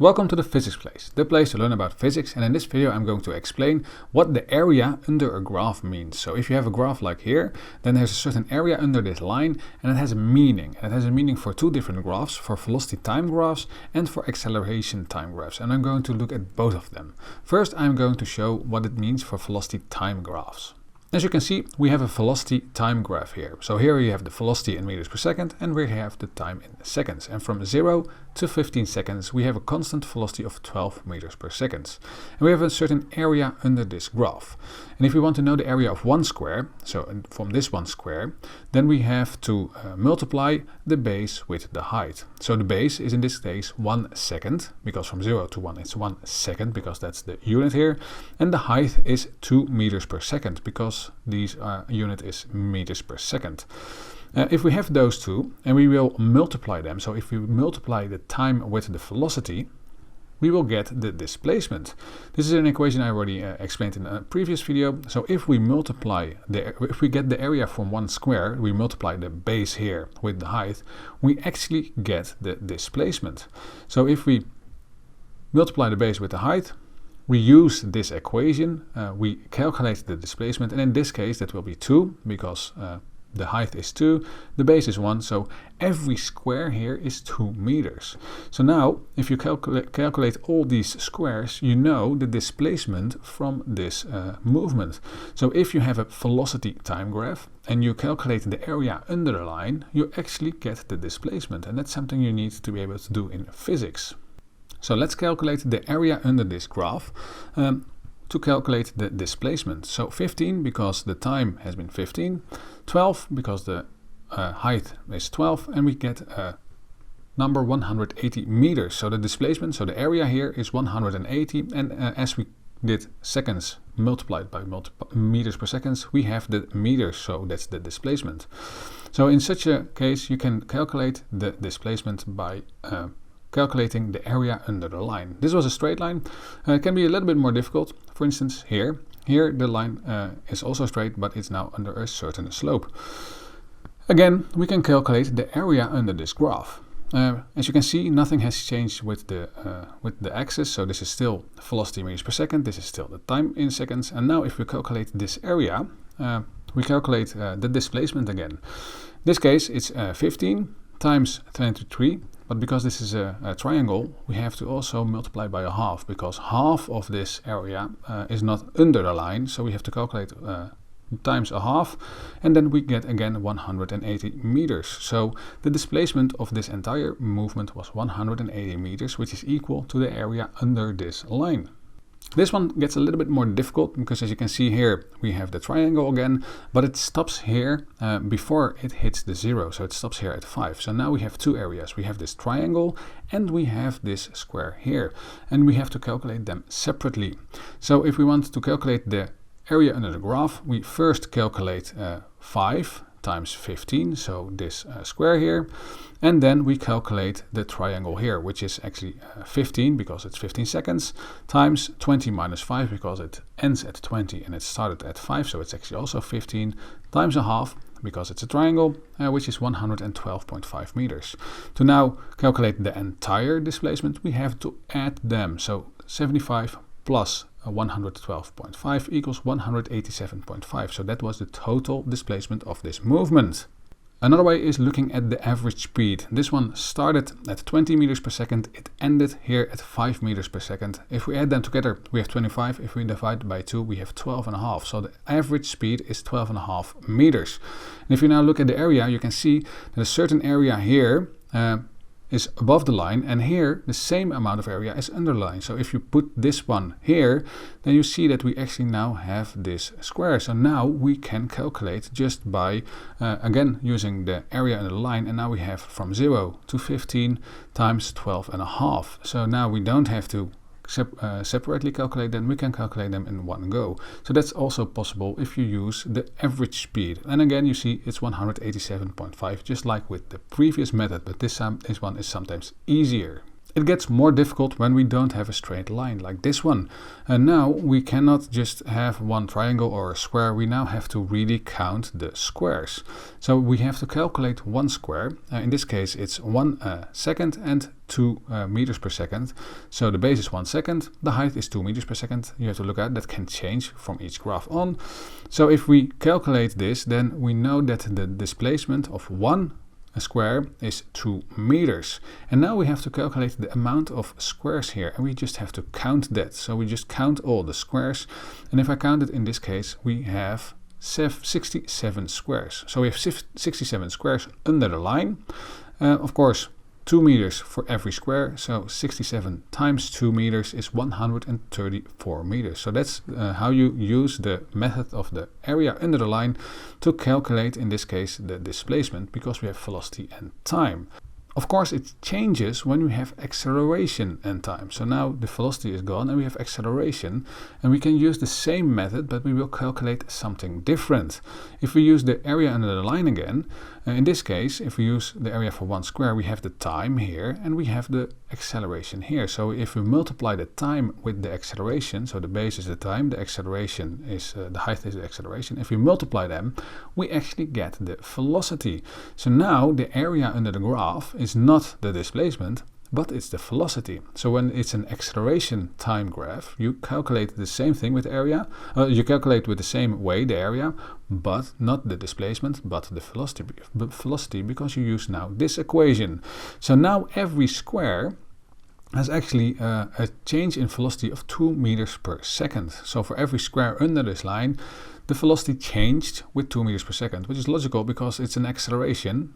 Welcome to the PhysicsPlace, the place to learn about physics, and in this video I'm going to explain what the area under a graph means. So if you have a graph like here, then there's a certain area under this line and it has a meaning. And it has a meaning for two different graphs, for velocity time graphs and for acceleration time graphs. And I'm going to look at both of them. First I'm going to show what it means for velocity time graphs. As you can see, we have a velocity time graph here. So here we have the velocity in meters per second and we have the time in seconds. And from 0 to 15 seconds, we have a constant velocity of 12 meters per second. And we have a certain area under this graph. And if we want to know the area of one square, so from this one square, then we have to multiply the base with the height. So the base is in this case 1 second, because from 0 to 1 it's 1 second, because that's the unit here. And the height is 2 meters per second, because these unit is meters per second. If we have those two and we will multiply them, so if we multiply the time with the velocity, we will get the displacement. This is an equation I already explained in a previous video. So if we get the area from one square, we multiply the base here with the height, we actually get the displacement. So if we multiply the base with the height, we use this equation, we calculate the displacement, and in this case that will be 2 because the height is 2, the base is 1, so every square here is 2 meters. So now, if you calculate all these squares, you know the displacement from this movement. So if you have a velocity time graph and you calculate the area under the line, you actually get the displacement, and that's something you need to be able to do in physics. So let's calculate the area under this graph to calculate the displacement. So 15 because the time has been 15, 12 because the height is 12, and we get number 180 meters. So the displacement, so the area here is 180, and as we did seconds multiplied by meters per second, we have the meters, so that's the displacement. So in such a case you can calculate the displacement by calculating the area under the line. This was a straight line. It can be a little bit more difficult. For instance, here the line is also straight, but it's now under a certain slope. Again, we can calculate the area under this graph. As you can see, nothing has changed with the axis. So this is still velocity meters per second. This is still the time in seconds. And now if we calculate this area, we calculate the displacement again. In this case, it's 15 times 23. But because this is a triangle, we have to also multiply by a half, because half of this area is not under the line. So we have to calculate times a half, and then we get again 180 meters. So the displacement of this entire movement was 180 meters, which is equal to the area under this line. This one gets a little bit more difficult because, as you can see here, we have the triangle again, but it stops here before it hits the 0. So it stops here at 5. So now we have two areas. We have this triangle and we have this square here, and we have to calculate them separately. So if we want to calculate the area under the graph, we first calculate 5 times 15, so this square here, and then we calculate the triangle here, which is actually 15 because it's 15 seconds, times 20 minus 5 because it ends at 20 and it started at 5, so it's actually also 15, times a half because it's a triangle, which is 112.5 meters. To now calculate the entire displacement, we have to add them, so 75 plus 112.5 equals 187.5. So that was the total displacement of this movement. Another way is looking at the average speed. This one started at 20 meters per second. It ended here at 5 meters per second. If we add them together, we have 25. If we divide by 2, we have 12.5. So the average speed is 12.5 meters. And if you now look at the area, you can see that a certain area here is above the line, and here the same amount of area is under the line. So if you put this one here, then you see that we actually now have this square. So now we can calculate just by again using the area under the line, and now we have from 0 to 15 times 12.5. So now we don't have to separately calculate them, we can calculate them in one go. So that's also possible if you use the average speed. And again, you see it's 187.5, just like with the previous method, but this one is sometimes easier. It gets more difficult when we don't have a straight line like this one. And now we cannot just have one triangle or a square. We now have to really count the squares. So we have to calculate one square. In this case, it's 1 second and 2 meters per second. So the base is 1 second. The height is 2 meters per second. You have to look at that can change from each graph on. So if we calculate this, then we know that the displacement of one square is 2 meters. And now we have to calculate the amount of squares here, and we just have to count that. So we just count all the squares, and if I count it in this case, we have 67 squares. So we have 67 squares under the line. Of course, 2 meters for every square, so 67 times 2 meters is 134 meters. So that's how you use the method of the area under the line to calculate, in this case, the displacement, because we have velocity and time. Of course, it changes when we have acceleration and time. So now the velocity is gone and we have acceleration, and we can use the same method, but we will calculate something different. If we use the area under the line again, in this case, if we use the area for one square, we have the time here and we have the acceleration here. So if we multiply the time with the acceleration, so the base is the time, the acceleration is the height is the acceleration. If we multiply them, we actually get the velocity. So now the area under the graph is not the displacement, but it's the velocity. So when it's an acceleration time graph, you calculate the same thing with area. You calculate with the same way the area, but not the displacement, but the velocity, because you use now this equation. So now every square has actually a change in velocity of 2 meters per second. So for every square under this line, the velocity changed with 2 meters per second, which is logical because it's an acceleration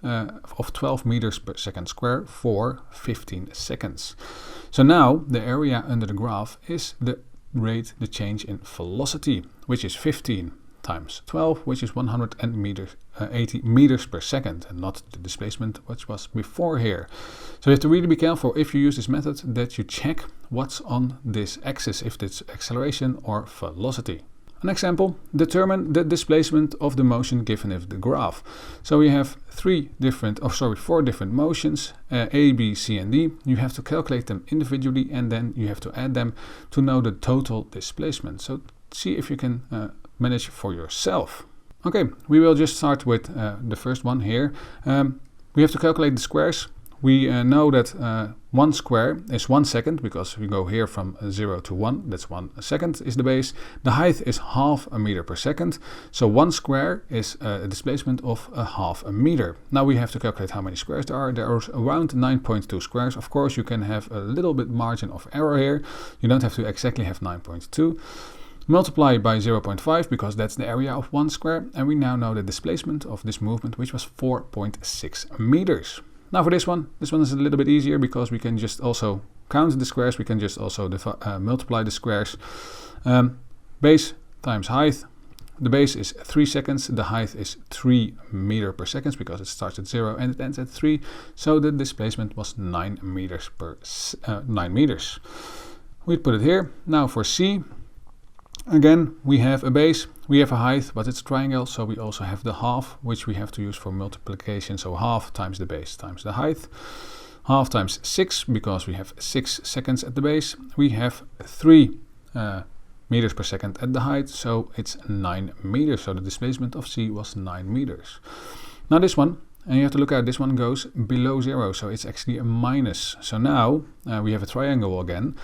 of 12 meters per second square for 15 seconds. So now the area under the graph is the change in velocity, which is 15 times 12, which is 180 meters per second, and not the displacement which was before here. So you have to really be careful if you use this method that you check what's on this axis, if it's acceleration or velocity. An example, determine the displacement of the motion given in the graph. So we have four different motions, A, B, C and D. You have to calculate them individually and then you have to add them to know the total displacement. So see if you can manage for yourself. Okay, we will just start with the first one here. We have to calculate the squares. We know that 1 square is 1 second, because we go here from 0 to 1, that's 1 second is the base. The height is half a meter per second, so 1 square is a displacement of a half a meter. Now we have to calculate how many squares there are. There are around 9.2 squares. Of course, you can have a little bit margin of error here. You don't have to exactly have 9.2. Multiply by 0.5 because that's the area of 1 square, and we now know the displacement of this movement, which was 4.6 meters. Now for this one is a little bit easier because we can just also count the squares. We can just also multiply the squares. Base times height. The base is 3 seconds. The height is 3 meters per second because it starts at 0 and it ends at 3. So the displacement was 9 meters per 9 meters. We put it here. Now for C. Again, we have a base, we have a height, but it's a triangle, so we also have the half, which we have to use for multiplication. So half times the base times the height. Half times 6, because we have 6 seconds at the base. We have 3 meters per second at the height, so it's 9 meters. So the displacement of C was 9 meters. Now this one, and you have to look at this one goes below 0, so it's actually a minus. So now we have a triangle again.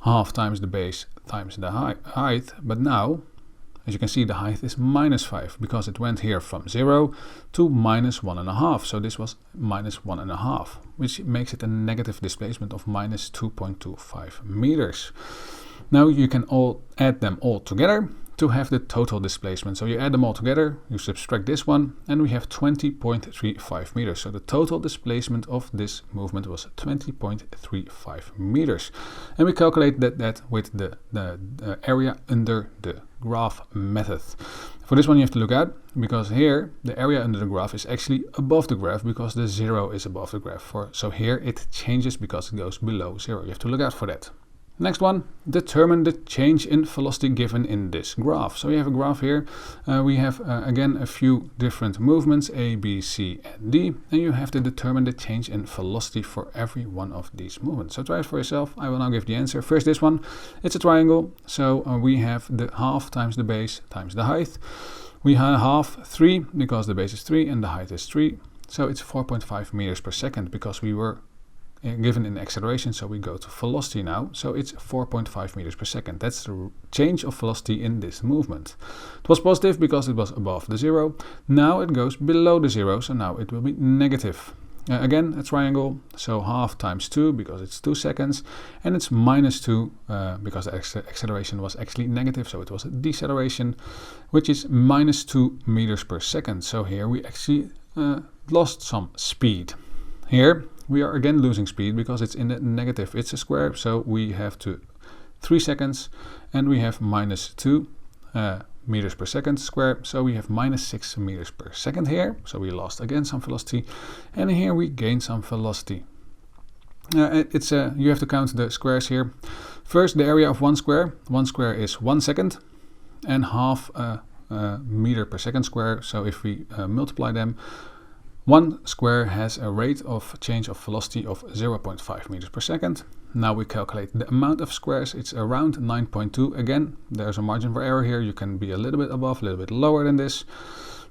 Half times the base times the height, but now, as you can see, the height is minus 5 because it went here from 0 to minus 1.5. So this was minus 1.5, which makes it a negative displacement of minus 2.25 meters. Now you can all add them all together to have the total displacement. So you add them all together, you subtract this one, and we have 20.35 meters. So the total displacement of this movement was 20.35 meters. And we calculate that with the area under the graph method. For this one you have to look at, because here the area under the graph is actually above the graph because the 0 is above the graph. So here it changes because it goes below 0. You have to look out for that. Next one, determine the change in velocity given in this graph. So we have a graph here. We have again a few different movements, A, B, C, and D, and you have to determine the change in velocity for every one of these movements. So try it for yourself. I will now give the answer. First, this one, it's a triangle. So we have the half times the base times the height. We have half 3 because the base is 3 and the height is 3. So it's 4.5 meters per second because we were given in acceleration, so we go to velocity now. So it's 4.5 meters per second. That's the change of velocity in this movement. It was positive because it was above the 0. Now it goes below the 0, so now it will be negative. Again, a triangle, so half times 2 because it's 2 seconds, and it's minus 2 because the acceleration was actually negative, so it was a deceleration, which is minus 2 meters per second. So here we actually lost some speed. Here we are again losing speed because it's in the negative. It's a square, so we have to 3 seconds, and we have minus 2 meters per second square, so we have minus 6 meters per second here. So we lost again some velocity, and here we gain some velocity. You have to count the squares here. First, the area of one square. One square is 1 second, and half meter per second square. So if we multiply them, one square has a rate of change of velocity of 0.5 meters per second. Now we calculate the amount of squares. It's around 9.2. Again, there's a margin for error here. You can be a little bit above, a little bit lower than this.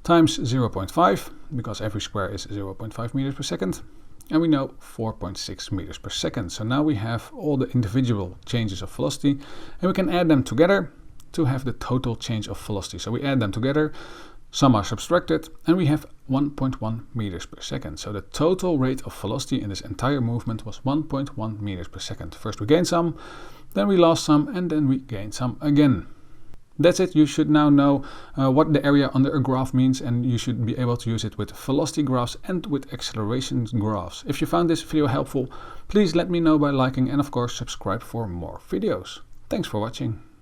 Times 0.5, because every square is 0.5 meters per second. And we know 4.6 meters per second. So now we have all the individual changes of velocity, and we can add them together to have the total change of velocity. So we add them together. Some are subtracted, and we have 1.1 meters per second. So the total rate of velocity in this entire movement was 1.1 meters per second. First we gained some, then we lost some, and then we gained some again. That's it. You should now know what the area under a graph means, and you should be able to use it with velocity graphs and with acceleration graphs. If you found this video helpful, please let me know by liking and of course subscribe for more videos. Thanks for watching.